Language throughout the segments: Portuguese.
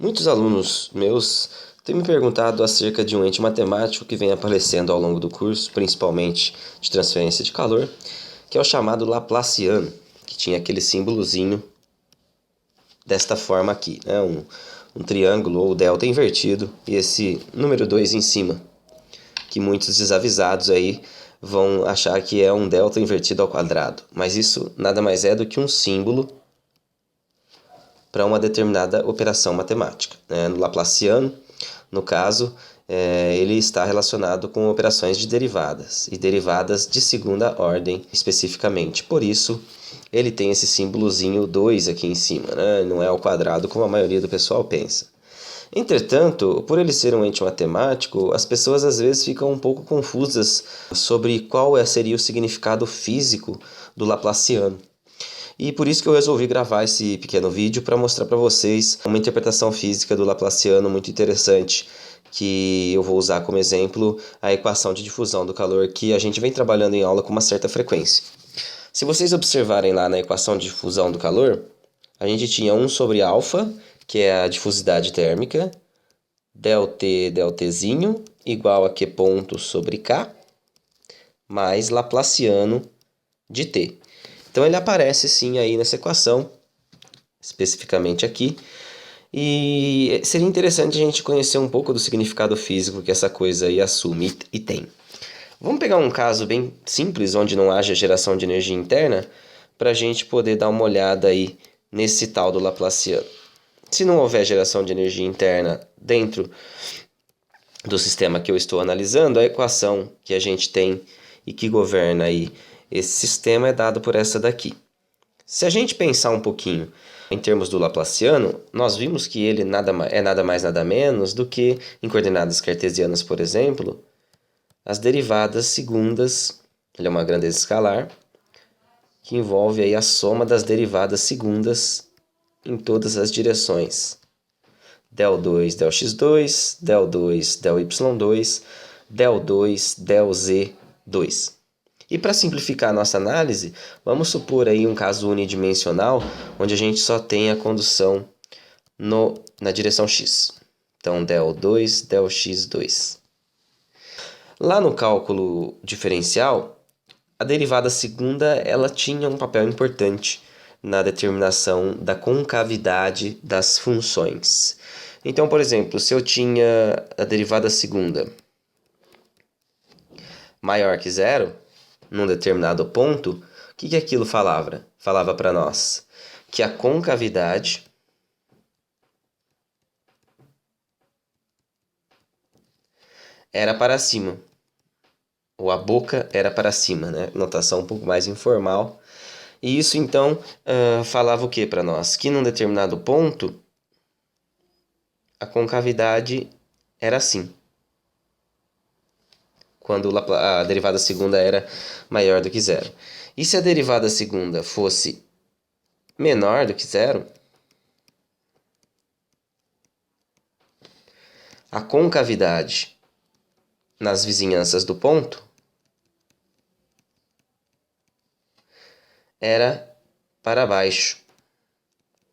Muitos alunos meus têm me perguntado acerca de um ente matemático que vem aparecendo ao longo do curso, principalmente de transferência de calor, que é o chamado Laplaciano, que tinha aquele símbolozinho desta forma aqui, né? Um triângulo ou delta invertido e esse número 2 em cima, que muitos desavisados aí vão achar que é um delta invertido ao quadrado, mas isso nada mais é do que um símbolo para uma determinada operação matemática, né? No Laplaciano, no caso, ele está relacionado com operações de derivadas, e derivadas de segunda ordem especificamente. Por isso, ele tem esse símbolozinho 2 aqui em cima, né? Não é ao quadrado como a maioria do pessoal pensa. Entretanto, por ele ser um ente matemático, as pessoas às vezes ficam um pouco confusas sobre qual seria o significado físico do Laplaciano. E por isso que eu resolvi gravar esse pequeno vídeo para mostrar para vocês uma interpretação física do Laplaciano muito interessante, que eu vou usar como exemplo a equação de difusão do calor que a gente vem trabalhando em aula com uma certa frequência. Se vocês observarem lá na equação de difusão do calor, a gente tinha 1 sobre alfa, que é a difusidade térmica, ΔTzinho igual a Q ponto sobre K, mais Laplaciano de T. Então ele aparece sim aí nessa equação, especificamente aqui, e seria interessante a gente conhecer um pouco do significado físico que essa coisa aí assume e tem. Vamos pegar um caso bem simples, onde não haja geração de energia interna, para a gente poder dar uma olhada aí nesse tal do Laplaciano. Se não houver geração de energia interna dentro do sistema que eu estou analisando, a equação que a gente tem e que governa aí esse sistema é dado por essa daqui. Se a gente pensar um pouquinho em termos do Laplaciano, nós vimos que ele nada mais nada menos do que, em coordenadas cartesianas, por exemplo, as derivadas segundas. Ele é uma grandeza escalar que envolve aí a soma das derivadas segundas em todas as direções. del2, delx2, del2, dy2, del2, delz2. E para simplificar a nossa análise, vamos supor aí um caso unidimensional, onde a gente só tem a condução na direção x. Então, del2, delx2. Lá no cálculo diferencial, a derivada segunda ela tinha um papel importante na determinação da concavidade das funções. Então, por exemplo, se eu tinha a derivada segunda maior que zero, num determinado ponto, o que aquilo falava? Falava para nós que a concavidade era para cima, ou a boca era para cima, né? Notação um pouco mais informal. E isso então falava o que para nós? Que num determinado ponto a concavidade era assim, quando a derivada segunda era maior do que zero. E se a derivada segunda fosse menor do que zero, a concavidade nas vizinhanças do ponto era para baixo,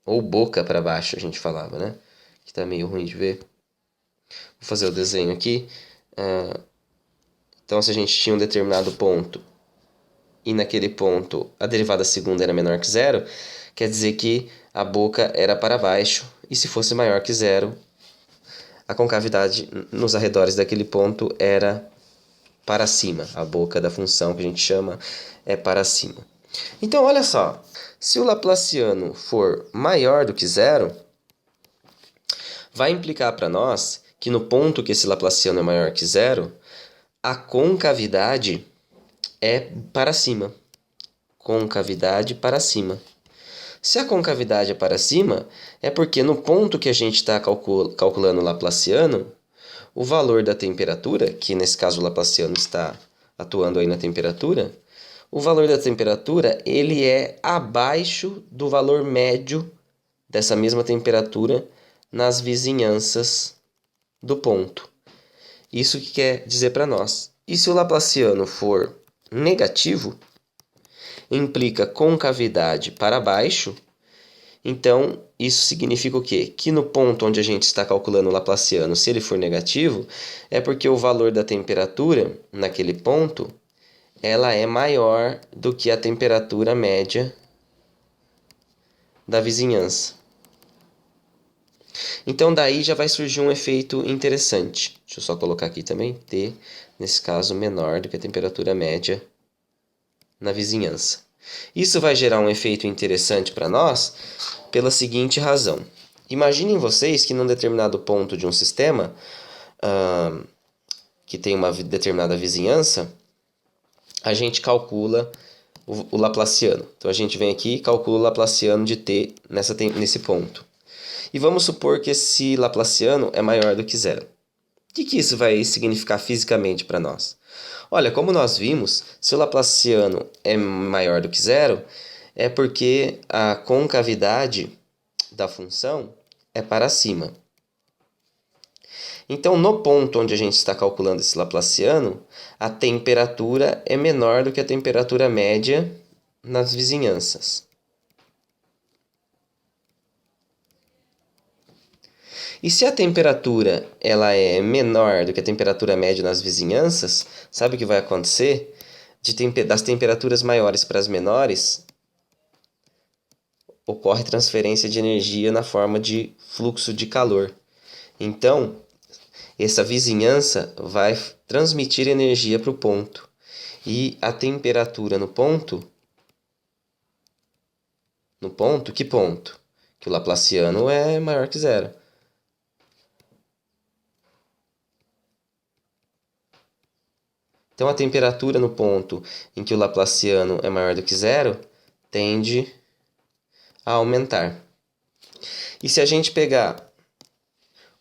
ou boca para baixo, a gente falava, né? Que tá meio ruim de ver. Vou fazer o desenho aqui. Então, se a gente tinha um determinado ponto e naquele ponto a derivada segunda era menor que zero, quer dizer que a boca era para baixo, e se fosse maior que zero, a concavidade nos arredores daquele ponto era para cima. A boca da função que a gente chama é para cima. Então, olha só, se o Laplaciano for maior do que zero, vai implicar para nós que no ponto que esse Laplaciano é maior que zero, a concavidade é para cima. Concavidade para cima. Se a concavidade é para cima, é porque no ponto que a gente está calculando o Laplaciano, o valor da temperatura, que nesse caso o Laplaciano está atuando aí na temperatura, o valor da temperatura ele é abaixo do valor médio dessa mesma temperatura nas vizinhanças do ponto. Isso que quer dizer para nós. E se o Laplaciano for negativo, implica concavidade para baixo, Então, isso significa o quê? Que no ponto onde a gente está calculando o Laplaciano, se ele for negativo, é porque o valor da temperatura naquele ponto, ela é maior do que a temperatura média da vizinhança. Então, daí já vai surgir um efeito interessante. Deixa eu só colocar aqui também, T, nesse caso, menor do que a temperatura média na vizinhança. Isso vai gerar um efeito interessante para nós pela seguinte razão. Imaginem vocês que num determinado ponto de um sistema que tem uma determinada vizinhança, a gente calcula o Laplaciano. Então a gente vem aqui e calcula o Laplaciano de t nesse ponto. E vamos supor que esse Laplaciano é maior do que zero. O que isso vai significar fisicamente para nós? Olha, como nós vimos, se o Laplaciano é maior do que zero, é porque a concavidade da função é para cima. Então, no ponto onde a gente está calculando esse Laplaciano, a temperatura é menor do que a temperatura média nas vizinhanças. E se a temperatura ela é menor do que a temperatura média nas vizinhanças, sabe o que vai acontecer? Das temperaturas maiores para as menores, ocorre transferência de energia na forma de fluxo de calor. Então, essa vizinhança vai transmitir energia para o ponto. E a temperatura no ponto, que ponto? Que o Laplaciano é maior que zero. Então, a temperatura no ponto em que o Laplaciano é maior do que zero tende a aumentar. E se a gente pegar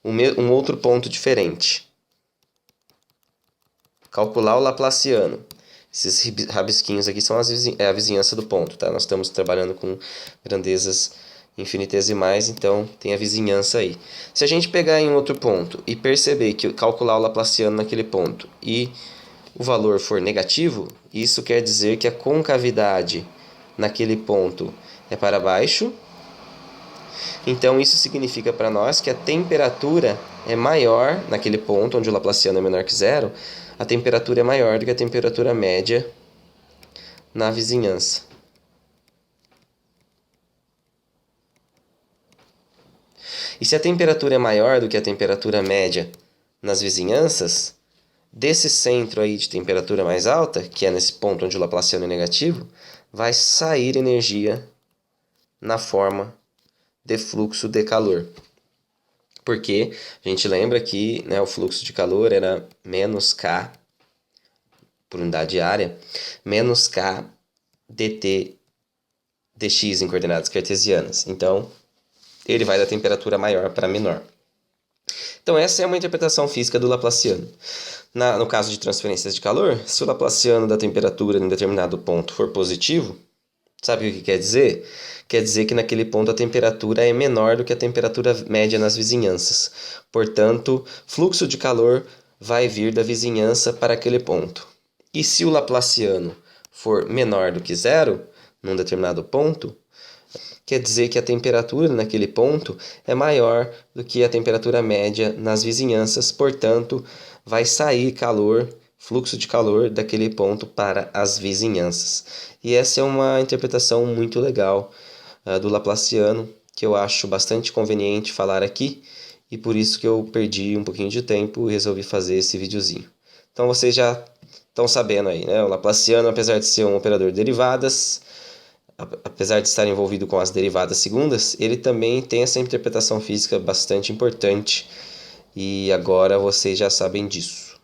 um outro ponto diferente, calcular o Laplaciano, esses rabisquinhos aqui são a vizinhança do ponto, tá? Nós estamos trabalhando com grandezas infinitesimais, então tem a vizinhança aí. Se a gente pegar em outro ponto e perceber que calcular o Laplaciano naquele ponto e o valor for negativo, isso quer dizer que a concavidade naquele ponto é para baixo. Então isso significa para nós que a temperatura é maior naquele ponto onde o Laplaciano é menor que zero, a temperatura é maior do que a temperatura média na vizinhança. E se a temperatura é maior do que a temperatura média nas vizinhanças, desse centro aí de temperatura mais alta, que é nesse ponto onde o Laplaciano é negativo, vai sair energia na forma de fluxo de calor. Porque a gente lembra que, né, o fluxo de calor era menos K por unidade de área, menos K dt dx em coordenadas cartesianas. Então, ele vai da temperatura maior para menor. Então, essa é uma interpretação física do Laplaciano. No caso de transferências de calor, se o Laplaciano da temperatura em um determinado ponto for positivo, sabe o que quer dizer? Quer dizer que naquele ponto a temperatura é menor do que a temperatura média nas vizinhanças. Portanto, fluxo de calor vai vir da vizinhança para aquele ponto. E se o Laplaciano for menor do que zero, num determinado ponto, quer dizer que a temperatura naquele ponto é maior do que a temperatura média nas vizinhanças, portanto, vai sair calor, fluxo de calor daquele ponto para as vizinhanças. E essa é uma interpretação muito legal do Laplaciano, que eu acho bastante conveniente falar aqui, e por isso que eu perdi um pouquinho de tempo e resolvi fazer esse videozinho. Então vocês já estão sabendo aí, né? O Laplaciano, apesar de ser um operador de derivadas, apesar de estar envolvido com as derivadas segundas, ele também tem essa interpretação física bastante importante, e agora vocês já sabem disso.